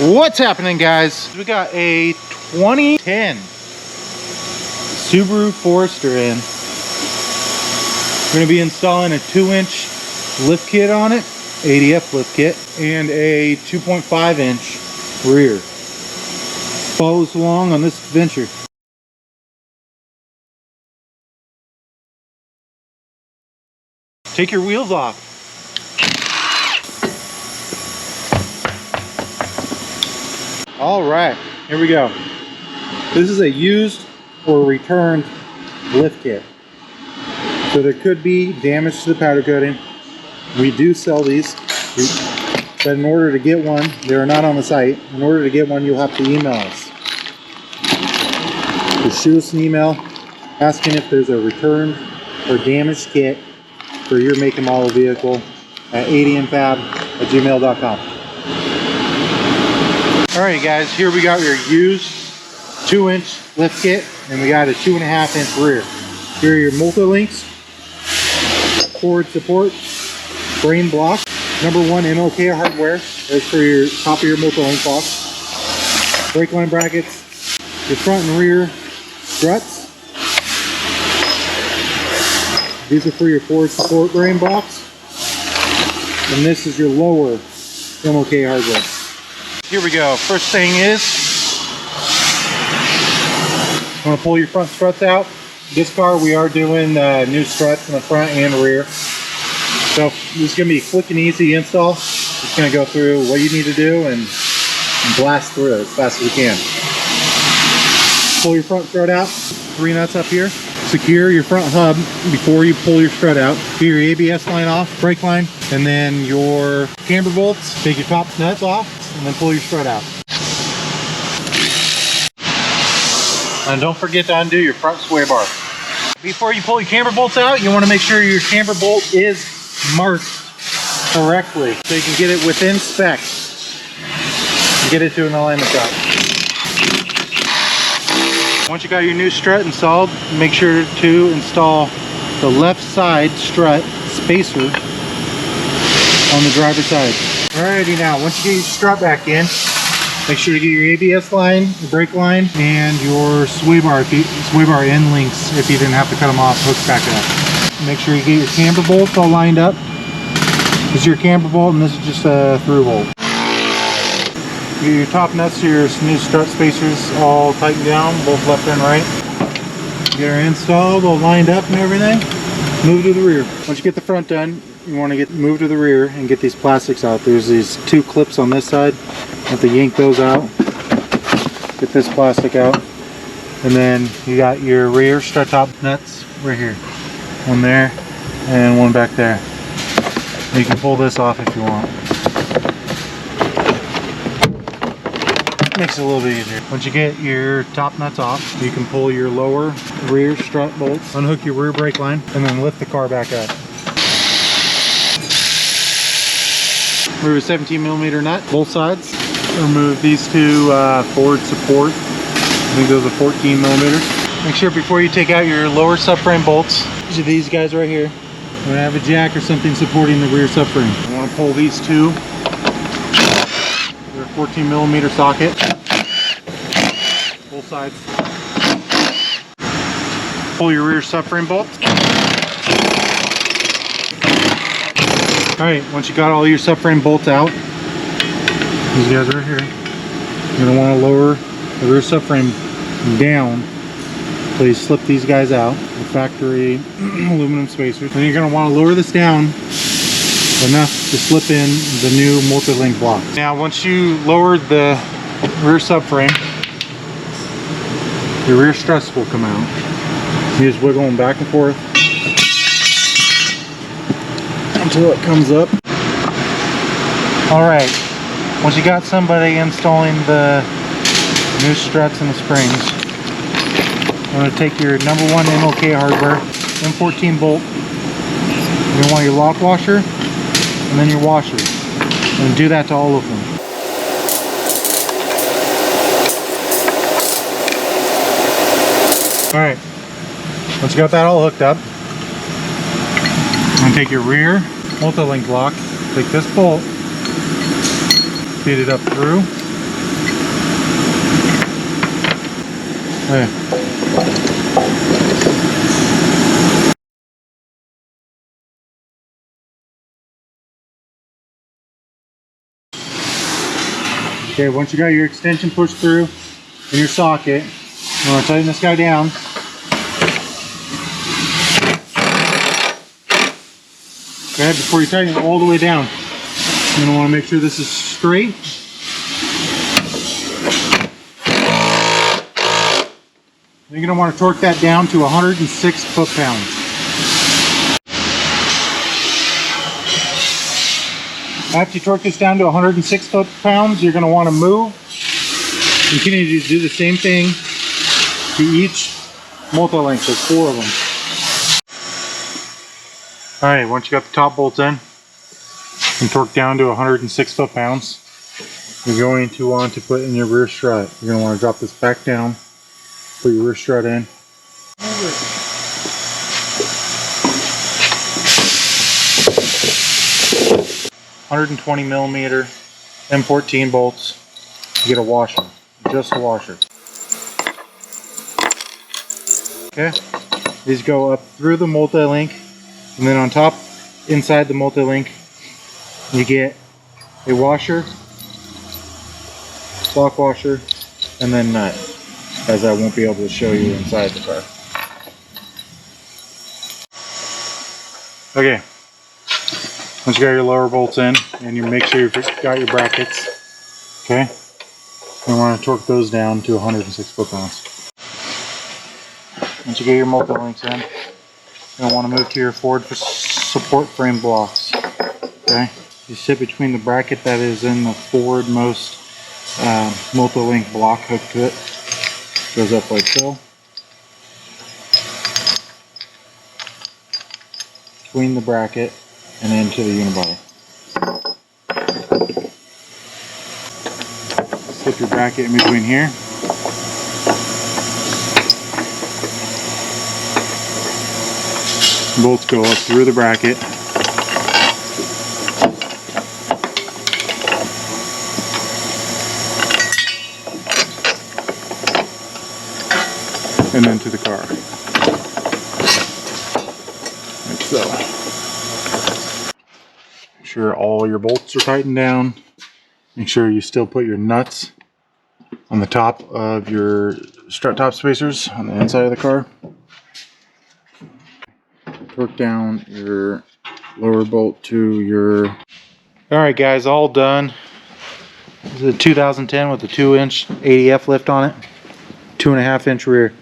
What's happening, guys? We got a 2010 Subaru Forester in. We're going to be installing a 2-inch lift kit on it, ADF lift kit, and a 2.5-inch rear. Follow us along on this adventure. Take your wheels off. All right, here we go. This is a used or returned lift kit. So there could be damage to the powder coating. We do sell these, but in order to get one, they're not on the site. In order to get one, you'll have to email us. Just shoot us an email asking if there's a returned or damaged kit for your make and model vehicle at admfab@gmail.com. Alright guys, here we got your used 2-inch lift kit, and we got a 2.5-inch rear. Here are your Multilinks, forward support, frame block, #1 MBLK Hardware. That's for your top of your Multilink block. Brake line brackets, your front and rear struts. These are for your forward support frame blocks. And this is your lower MBLK Hardware. Here we go. First thing is, I'm going to pull your front struts out. This car, we are doing new struts in the front and rear. So this is going to be a quick and easy install. Just going to go through what you need to do and blast through it as fast as we can. Pull your front strut out. 3 nuts up here. Secure your front hub before you pull your strut out. Get your ABS line off, brake line, and then your camber bolts. Take your top nuts off and then pull your strut out. And don't forget to undo your front sway bar. Before you pull your camber bolts out, you want to make sure your camber bolt is marked correctly so you can get it within spec and get it to an alignment job. Once you got your new strut installed, make sure to install the left side strut spacer on the driver's side. Alrighty, now once you get your strut back in, make sure to get your ABS line, your brake line, and your sway bar end links if you didn't have to cut them off, hooks back up. Make sure you get your camber bolts all lined up. This is your camber bolt and this is just a through bolt. Get your top nuts to your new strut spacers all tightened down, both left and right. Get her installed, all lined up and everything. Move to the rear. Once you get the front done, you want to move to the rear and get these plastics out. There's these 2 clips on this side. You have to yank those out. Get this plastic out. And then you got your rear strut top nuts right here. One there and one back there. You can pull this off if you want. Makes it a little bit easier. Once you get your top nuts off, you can pull your lower rear strut bolts, unhook your rear brake line, and then lift the car back up. Remove a 17mm nut, both sides. Remove these 2 forward support. I think those are 14mm. Make sure before you take out your lower subframe bolts, these guys right here, I'm gonna have a jack or something supporting the rear subframe. I want to pull these 2. 14mm socket, both sides. Pull your rear subframe bolt. Alright, once you got all your subframe bolts out, these guys right here, you're going to want to lower the rear subframe down so you slip these guys out, the factory aluminum spacers. Then you're going to want to lower this down enough to slip in the new Multilink block. Now once you lower the rear subframe, your rear struts will come out. You just wiggle them back and forth until it comes up. Alright, once you got somebody installing the new struts and the springs, I'm going to take your #1 MBLK Hardware M14 Bolt. You're going to want your lock washer and then your washer, and do that to all of them. Alright, once you got that all hooked up, I'm going to take your rear Multilink block, take this bolt, feed it up through, Okay, once you got your extension pushed through in your socket, you want to tighten this guy down. Okay, before you tighten it all the way down, you're going to want to make sure this is straight. You're going to want to torque that down to 106 foot-pounds. After you torque this down to 106 foot-pounds, you're going to want to move. Continue to do the same thing to each multi-link. There's 4 of them. Alright, once you got the top bolts in and torque down to 106 foot-pounds, you're going to want to put in your rear strut. You're going to want to drop this back down, put your rear strut in. 120 millimeter M14 bolts. You get a washer, just a washer. Okay, these go up through the multi-link, and then on top, inside the multi-link, you get a washer, block washer, and then nut, as I won't be able to show you inside the car. Okay, once you got your lower bolts in, and you make sure you've got your brackets, okay, you want to torque those down to 106 foot-pounds. Once you get your multi-links in, you're going to want to move to your forward support frame blocks. Okay, you sit between the bracket that is in the forwardmost multi-link block hooked to it. Goes up like so. Between the bracket and into the unibody. Slip your bracket in between here. Bolts go up through the bracket. And then to the car. Like so. Make sure all your bolts are tightened down. Make sure you still put your nuts on the top of your strut top spacers on the inside of the car. Torque down your lower bolt to your... Alright guys, all done. This is a 2010 with a 2-inch ADF lift on it. 2.5-inch rear.